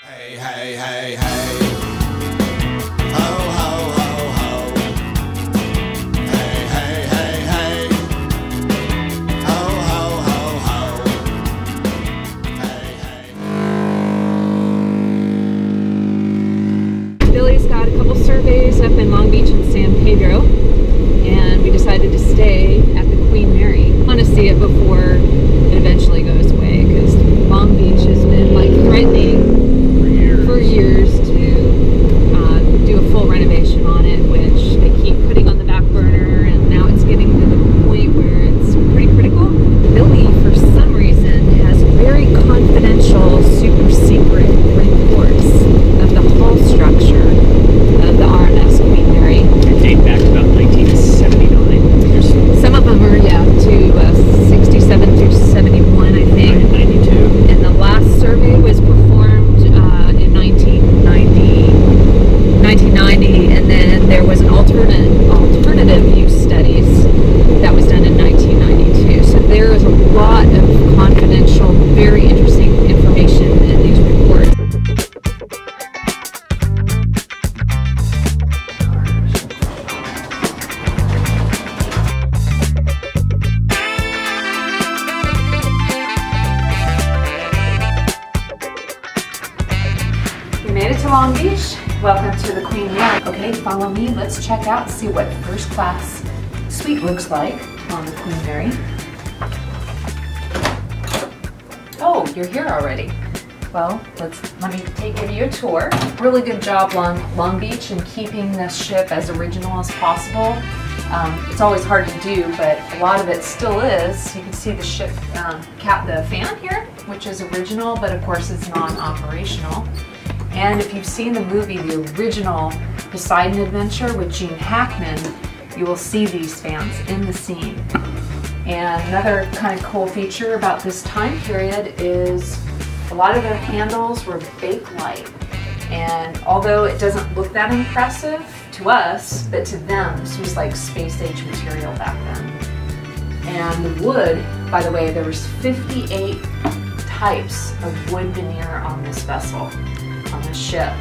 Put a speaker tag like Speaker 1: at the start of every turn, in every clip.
Speaker 1: Hey, hey, hey, hey. Ho, ho, ho, ho. Hey, hey, hey, hey. Ho, ho, ho, ho. Hey, hey.
Speaker 2: Billy's got a couple surveys up in Long Beach and San Pedro, and we decided to stay at the Queen Mary. I want to see it before it eventually goes away, because Long Beach has been like threatening for years to do a full renovation on it, which they keep putting on the back burner, and now it's getting to the point where it's pretty critical. Billy, for some reason, has very confidential, super secret reports of the hull structure of the RMS Queen Mary.
Speaker 3: They date back to about 1979.
Speaker 2: Some of them are, yeah, to 67 through 71, I think.
Speaker 3: 92.
Speaker 2: And the last survey was performed in 1990, and then there was an alternative use studies that was done in 1992. So there is a lot of confidential, very interesting information in these reports. We made it to Long Beach. Welcome to the Queen Mary. Okay, follow me. Let's check out, see what first class suite looks like on the Queen Mary. Oh, you're here already. Well, let me give you a tour. Really good job, Long Beach, in keeping this ship as original as possible. It's always hard to do, but a lot of it still is. You can see the ship, the fan here, which is original, but of course it's non-operational. And if you've seen the movie, the original Poseidon Adventure with Gene Hackman, you will see these fans in the scene. And another kind of cool feature about this time period is a lot of their handles were bakelite. And although it doesn't look that impressive to us, but to them, this was like space-age material back then. And the wood, by the way, there was 58 types of wood veneer on this vessel, on this ship.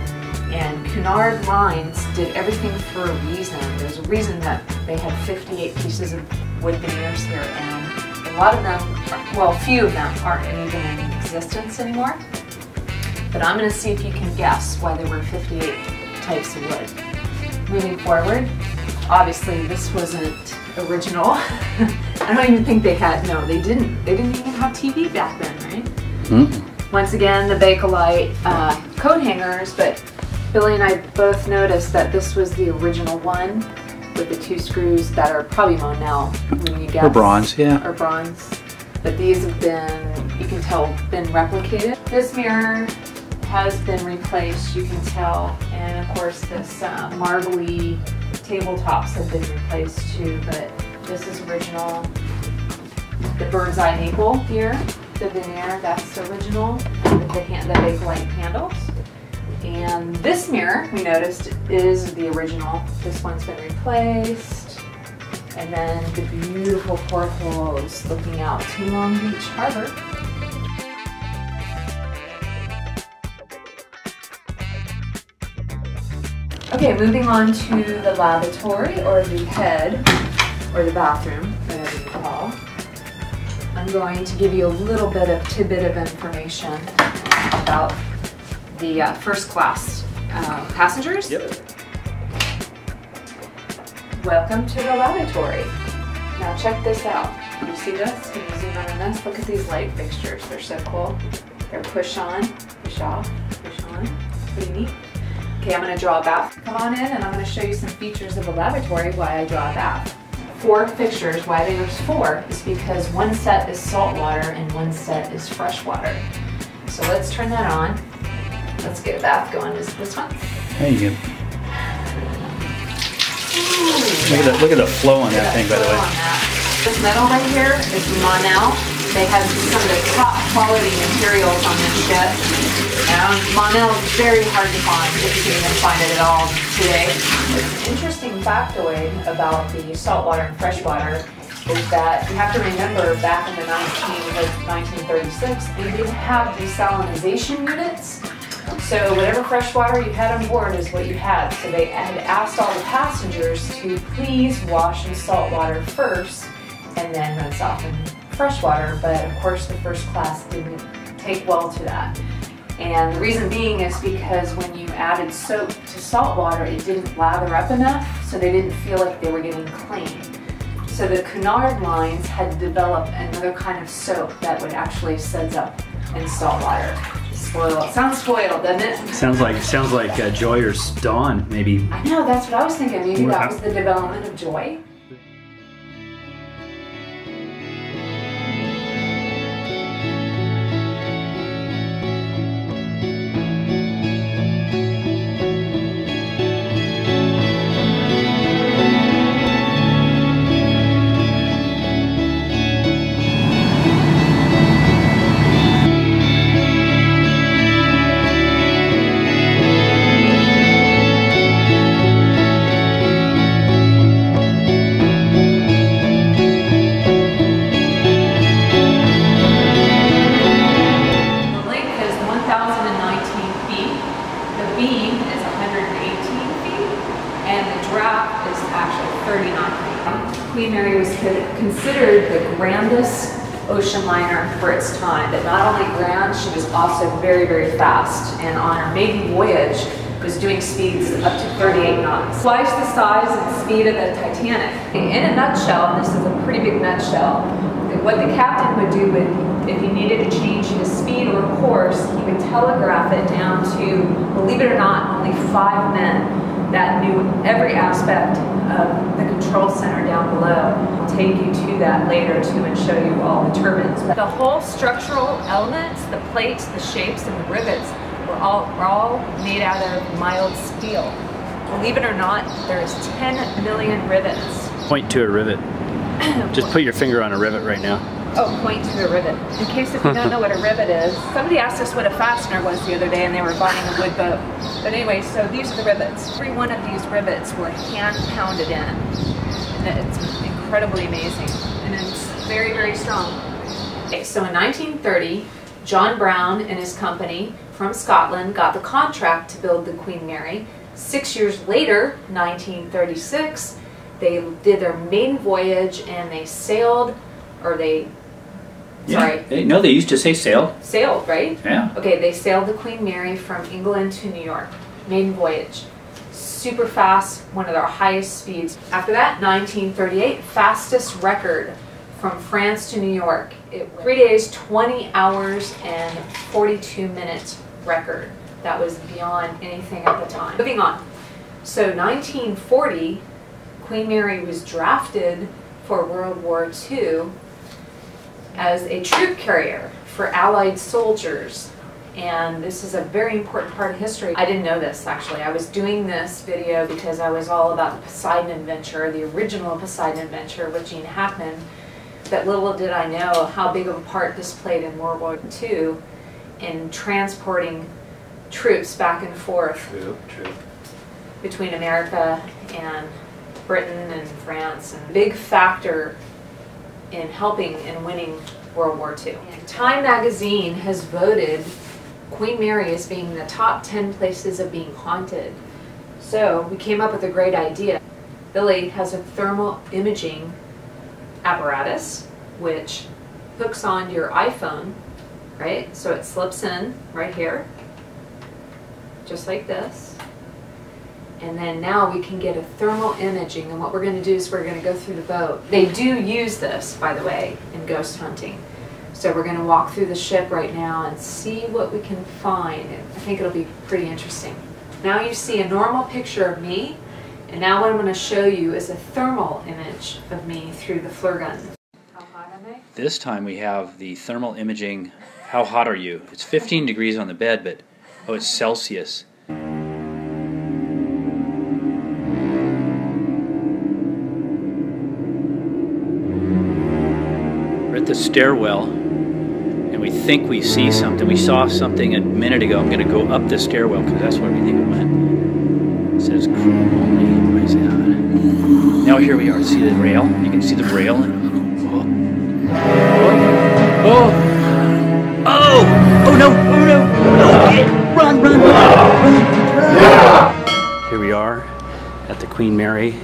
Speaker 2: And Cunard Lines did everything for a reason. There's a reason that they had 58 pieces of wood veneers here, and a lot of them, well, a few of them aren't even in existence anymore. But I'm going to see if you can guess why there were 58 types of wood. Moving forward, obviously this wasn't original. I don't even think they had, no, they didn't even have TV back then, right? Mm-hmm. Once again, the Bakelite coat hangers, but Billy and I both noticed that this was the original one with the two screws that are probably Monel, when you guess.
Speaker 3: Or bronze, yeah.
Speaker 2: Or bronze. But these have been, you can tell, been replicated. This mirror has been replaced, you can tell. And of course, this marbly tabletops have been replaced too, but this is original. The bird's eye maple here, the veneer, that's original, with the Bakelite handles. And this mirror, we noticed, is the original. This one's been replaced. And then the beautiful portholes looking out to Long Beach Harbor. Okay, moving on to the lavatory, or the head, or the bathroom, whatever you call. I'm going to give you a little bit of tidbit of information about the first class passengers.
Speaker 3: Yep.
Speaker 2: Welcome to the lavatory. Now check this out. You see this? Can you zoom in on this? Look at these light fixtures. They're so cool. They're push on, push off, push on. Pretty neat. Okay, I'm going to draw a bath. Come on in and I'm going to show you some features of the lavatory, why I draw a bath. 4 fixtures. Why there's 4 is because one set is salt water and one set is fresh water. So let's turn that on. Let's get a bath going. Is this one?
Speaker 3: There you go. Look at the flow on that thing, by the way.
Speaker 2: This metal right here is Monel. They have some of the top quality materials on this ship. And Monel is very hard to find, if you can even find it at all today. An interesting factoid about the saltwater and freshwater is that you have to remember back in the 1936, they didn't have desalinization units. So whatever fresh water you had on board is what you had. So they had asked all the passengers to please wash in salt water first and then rinse off in fresh water. But of course the first class didn't take well to that. And the reason being is because when you added soap to salt water, it didn't lather up enough, so they didn't feel like they were getting clean. So the Cunard lines had to develop another kind of soap that would actually suds up in salt water. Spoiled. Sounds spoiled, doesn't it?
Speaker 4: Sounds like Joy or Dawn, maybe.
Speaker 2: I know, that's what I was thinking. Maybe that was the development of Joy. Queen Mary was considered the grandest ocean liner for its time, but not only grand, she was also very, very fast, and on her maiden voyage was doing speeds up to 38 knots. Twice the size and speed of the Titanic. In a nutshell, this is a pretty big nutshell, what the captain would do if he needed to change his speed or course, he would telegraph it down to, believe it or not, only 5 men that knew every aspect of the control center down below. I'll take you to that later too and show you all the turbines. The whole structural elements, the plates, the shapes, and the rivets were all made out of mild steel. Believe it or not, there's 10 million rivets.
Speaker 4: Point to a rivet. Just put your finger on a rivet right now.
Speaker 2: Oh, point to a rivet. In case if you don't know what a rivet is, somebody asked us what a fastener was the other day and they were buying a wood boat. But anyway, so these are the rivets. Every one of these rivets were hand pounded in. And it's incredibly amazing. And it's very, very strong. Okay, so in 1930, John Brown and his company from Scotland got the contract to build the Queen Mary. 6 years later, 1936, they did their maiden voyage and they sailed, or they
Speaker 4: No, they used to say sail.
Speaker 2: Sailed, right?
Speaker 4: Yeah.
Speaker 2: Okay, they sailed the Queen Mary from England to New York. Maiden voyage. Super fast, one of their highest speeds. After that, 1938, fastest record from France to New York. 3 days, 20 hours, and 42 minutes record. That was beyond anything at the time. Moving on. So 1940, Queen Mary was drafted for World War II as a troop carrier for Allied soldiers, and this is a very important part of history. I didn't know this actually. I was doing this video because I was all about the Poseidon Adventure, the original Poseidon Adventure with Gene Hackman, but little did I know how big of a part this played in World War II in transporting troops back and forth between America and Britain and France, and a big factor in helping and winning World War II. Time magazine has voted Queen Mary as being the top 10 places of being haunted. So we came up with a great idea. Billy has a thermal imaging apparatus which hooks onto your iPhone, right? So it slips in right here, just like this. And then now we can get a thermal imaging, and what we're going to do is we're going to go through the boat. They do use this, by the way, in ghost hunting. So we're going to walk through the ship right now and see what we can find. I think it'll be pretty interesting. Now you see a normal picture of me, and now what I'm going to show you is a thermal image of me through the flare gun. How hot am I?
Speaker 4: This time we have the thermal imaging. How hot are you? It's 15 degrees on the bed, but oh, it's Celsius. We're at the stairwell, and we think we see something. We saw something a minute ago. I'm going to go up the stairwell because that's where we think it went. It says crew only. Why is that? Now here we are. See the rail? You can see the rail. Oh! Oh! Oh! Oh no! Oh no! Oh, run! run! Here we are at the Queen Mary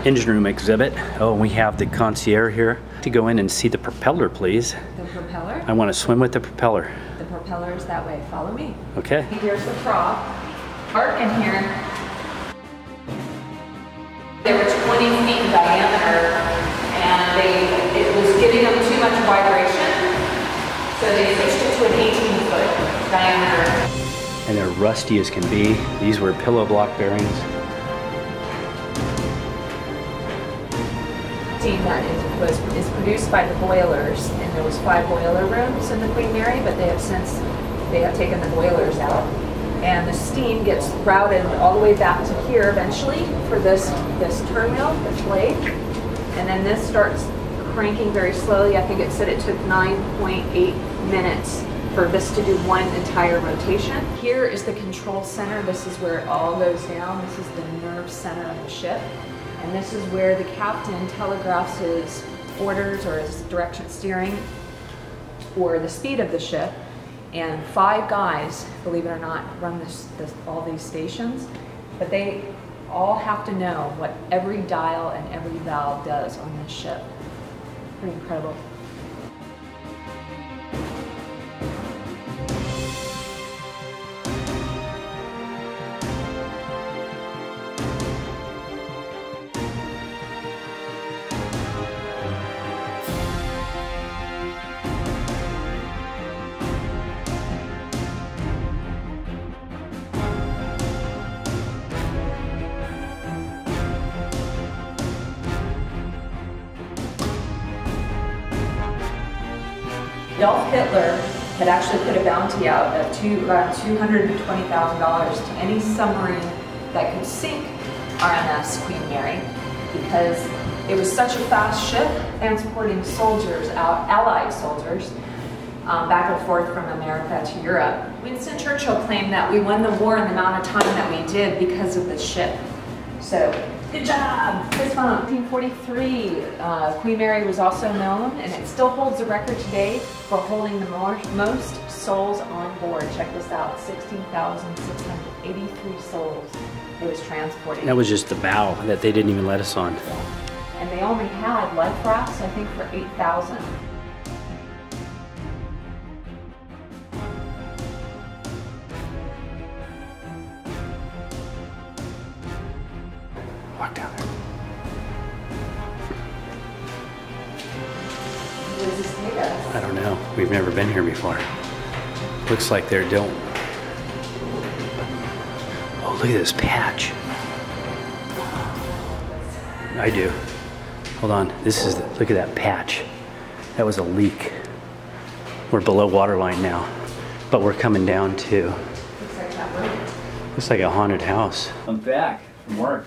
Speaker 4: engine room exhibit. Oh, we have the concierge here to go in and see the propeller, please.
Speaker 2: The propeller?
Speaker 4: I want to swim with the propeller.
Speaker 2: The propeller is that way. Follow me.
Speaker 4: Okay.
Speaker 2: Here's the prop. Arc in here. They were 20 feet in diameter, and it was giving them too much vibration, so they switched it to an 18-foot diameter.
Speaker 4: And they're rusty as can be. These were pillow block bearings.
Speaker 2: That is produced by the boilers, and there was 5 boiler rooms in the Queen Mary, but they have taken the boilers out, and the steam gets routed all the way back to here eventually for this turn wheel, this blade, and then this starts cranking very slowly. I think it said it took 9.8 minutes for this to do one entire rotation. Here is the control center. This is where it all goes down. This is the nerve center of the ship. And this is where the captain telegraphs his orders or his direction steering or the speed of the ship. And 5 guys, believe it or not, run all these stations, but they all have to know what every dial and every valve does on this ship. Pretty incredible. Adolf Hitler had actually put a bounty out of around $220,000 to any submarine that could sink RMS Queen Mary, because it was such a fast ship transporting soldiers out, Allied soldiers, back and forth from America to Europe. Winston Churchill claimed that we won the war in the amount of time that we did because of the ship. So, good job! Fist bump. 1943, Queen Mary was also known, and it still holds the record today for holding the most souls on board. Check this out, 16,683 souls it was transporting.
Speaker 4: That was just the bow that they didn't even let us on.
Speaker 2: And they only had life rafts, I think, for 8,000.
Speaker 4: Walk down there.
Speaker 2: Where does this take us?
Speaker 4: I don't know. We've never been here before. Looks like they're don't. Oh, look at this patch. I do. Hold on. This is, look at that patch. That was a leak. We're below waterline now, but we're coming down too.
Speaker 2: Looks like that room.
Speaker 4: Looks like a haunted house. I'm back from work.